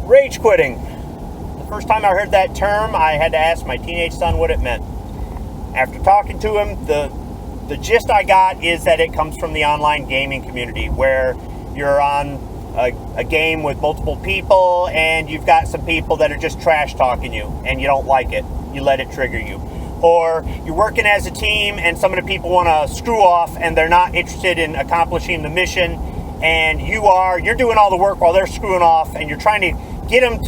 Rage quitting. The first time I heard that term, I had to ask my teenage son what it meant. After talking to him, the gist I got is that it comes from the online gaming community, where you're on a game with multiple people and you've got some people that are just trash talking you and you don't like it. You let it trigger you. Or you're working as a team and some of the people want to screw off and they're not interested in accomplishing the mission, and you're doing all the work while they're screwing off, and you're trying to get them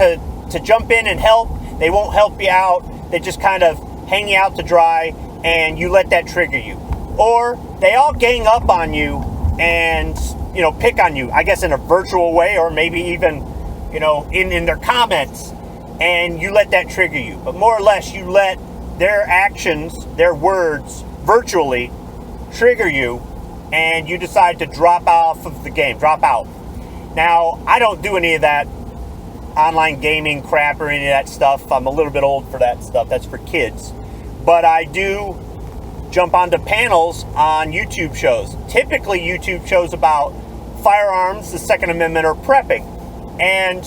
to jump in and help. They won't help you out. They just kind of hang you out to dry, and you let that trigger you. Or they all gang up on you and, pick on you, I guess in a virtual way, or maybe even, in their comments, and you let that trigger you. But more or less, you let their actions, their words, virtually trigger you, and you decide to drop off of the game, drop out. Now, I don't do any of that online gaming crap or any of that stuff. I'm a little bit old for that stuff. That's for kids. But I do jump onto panels on YouTube shows. Typically YouTube shows about firearms, the Second Amendment, or prepping. And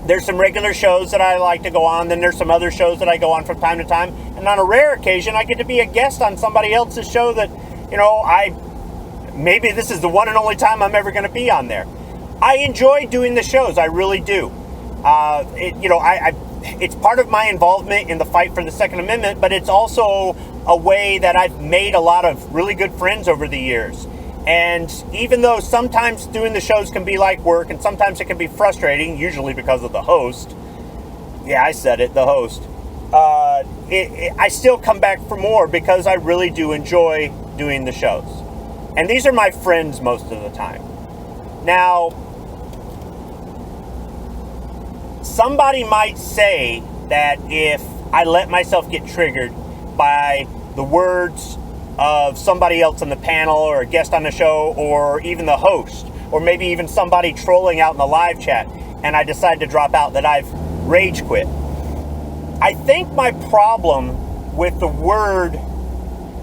there's some regular shows that I like to go on. Then there's some other shows that I go on from time to time. And on a rare occasion, I get to be a guest on somebody else's show that, maybe this is the one and only time I'm ever going to be on there. I enjoy doing the shows. I really do. It's part of my involvement in the fight for the Second Amendment, but it's also a way that I've made a lot of really good friends over the years. And even though sometimes doing the shows can be like work, and sometimes it can be frustrating, usually because of the host. Yeah, I said it, the host. I still come back for more because I really do enjoy doing the shows. And these are my friends most of the time. Now, somebody might say that if I let myself get triggered by the words of somebody else on the panel, or a guest on the show, or even the host, or maybe even somebody trolling out in the live chat, and I decide to drop out, that I've rage quit. I think my problem with the word,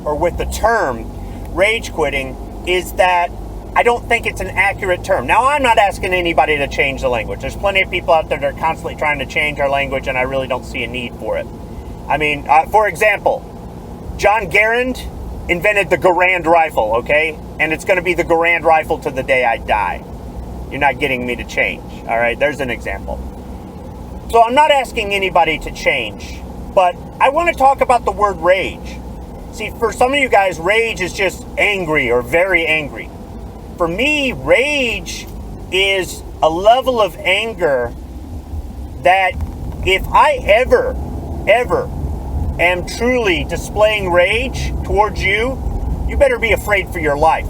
or with the term rage quitting, is that I don't think it's an accurate term. Now, I'm not asking anybody to change the language. There's plenty of people out there that are constantly trying to change our language, and I really don't see a need for it. I mean, for example, John Garand invented the Garand rifle, okay? And it's going to be the Garand rifle to the day I die. You're not getting me to change, all right? There's an example. So I'm not asking anybody to change, but I want to talk about the word rage. See, for some of you guys, rage is just angry or very angry. For me, rage is a level of anger that if I ever am truly displaying rage towards you, you better be afraid for your life.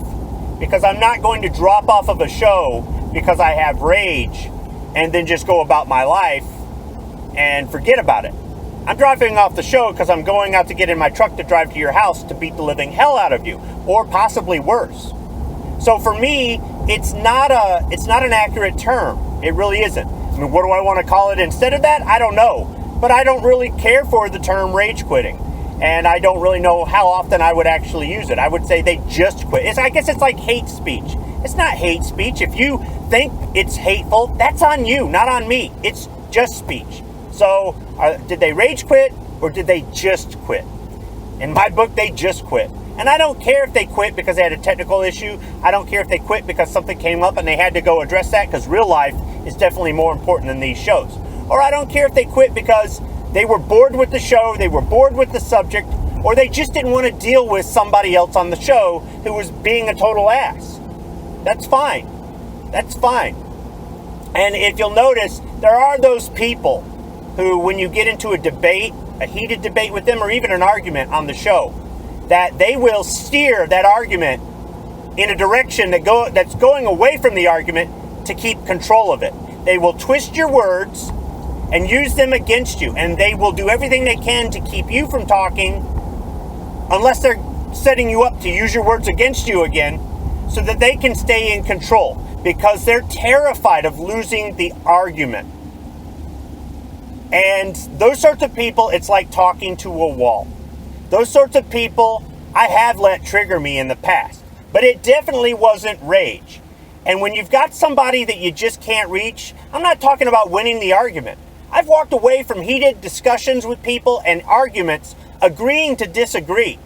Because I'm not going to drop off of a show because I have rage and then just go about my life and forget about it. I'm dropping off the show because I'm going out to get in my truck to drive to your house to beat the living hell out of you, or possibly worse. So for me, it's not an accurate term. It really isn't. I mean, what do I want to call it instead of that? I don't know. But I don't really care for the term rage quitting. And I don't really know how often I would actually use it. I would say they just quit. I guess it's like hate speech. It's not hate speech. If you think it's hateful, that's on you, not on me. It's just speech. So did they rage quit, or did they just quit? In my book, they just quit. And I don't care if they quit because they had a technical issue. I don't care if they quit because something came up and they had to go address that, because real life is definitely more important than these shows. Or I don't care if they quit because they were bored with the show, they were bored with the subject, or they just didn't want to deal with somebody else on the show who was being a total ass. That's fine. That's fine. And if you'll notice, there are those people who, when you get into a debate, a heated debate with them, or even an argument on the show, that they will steer that argument in a direction that's going away from the argument to keep control of it. They will twist your words and use them against you, and they will do everything they can to keep you from talking, unless they're setting you up to use your words against you again, so that they can stay in control, because they're terrified of losing the argument. And those sorts of people, it's like talking to a wall. Those sorts of people I have let trigger me in the past, but it definitely wasn't rage. And when you've got somebody that you just can't reach, I'm not talking about winning the argument. I've walked away from heated discussions with people and arguments agreeing to disagree.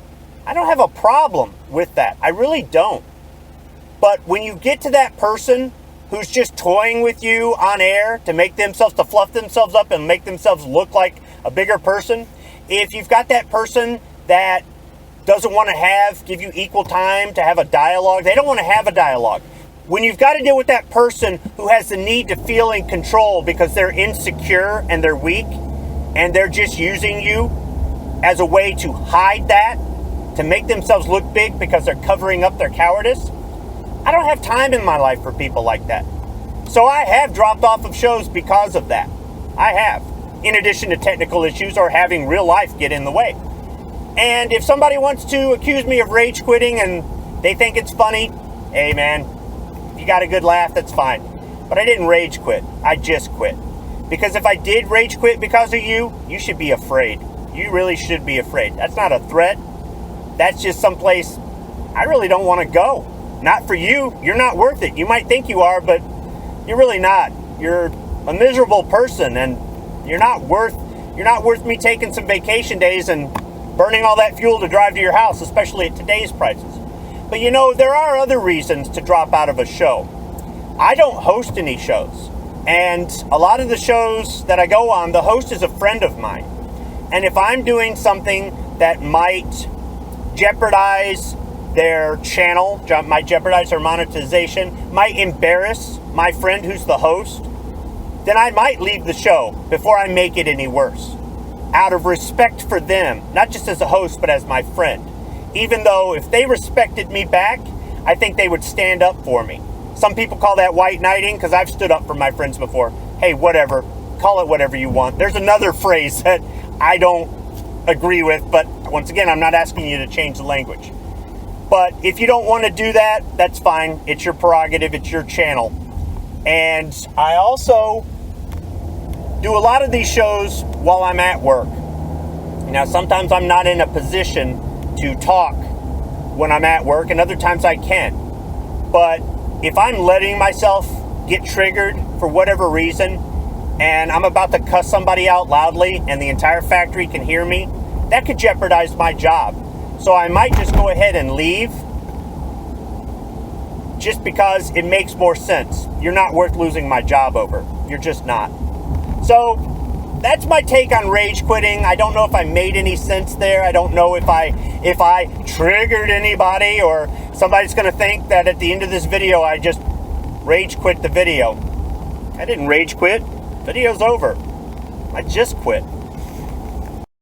I don't have a problem with that. I really don't. But when you get to that person who's just toying with you on air to fluff themselves up and make themselves look like a bigger person, if you've got that person that doesn't want to give you equal time to have a dialogue, they don't want to have a dialogue. When you've got to deal with that person who has the need to feel in control because they're insecure and they're weak and they're just using you as a way to hide that, to make themselves look big because they're covering up their cowardice, I don't have time in my life for people like that. So I have dropped off of shows because of that. I have. In addition to technical issues or having real life get in the way. And if somebody wants to accuse me of rage quitting and they think it's funny, hey man, if you got a good laugh, that's fine. But I didn't rage quit. I just quit. Because if I did rage quit because of you, you should be afraid. You really should be afraid. That's not a threat. That's just someplace I really don't want to go. Not for you. You're not worth it. You might think you are, but you're really not. You're a miserable person, and you're not worth me taking some vacation days and burning all that fuel to drive to your house, especially at today's prices. But you know, there are other reasons to drop out of a show. I don't host any shows. And a lot of the shows that I go on, the host is a friend of mine. And if I'm doing something that might jeopardize their channel, might jeopardize their monetization, might embarrass my friend who's the host, then I might leave the show before I make it any worse. Out of respect for them, not just as a host, but as my friend. Even though if they respected me back, I think they would stand up for me. Some people call that white knighting, because I've stood up for my friends before. Hey, whatever. Call it whatever you want. There's another phrase that I don't agree with, but once again, I'm not asking you to change the language. But if you don't want to do that, that's fine. It's your prerogative. It's your channel. And I also do a lot of these shows while I'm at work. Now, sometimes I'm not in a position to talk when I'm at work, and other times I can. But if I'm letting myself get triggered for whatever reason, and I'm about to cuss somebody out loudly and the entire factory can hear me, that could jeopardize my job. So I might just go ahead and leave just because it makes more sense. You're not worth losing my job over. You're just not. So that's my take on rage quitting. I don't know if I made any sense there. I don't know if I triggered anybody, or somebody's going to think that at the end of this video I just rage quit the video. I didn't rage quit. Video's over. I just quit.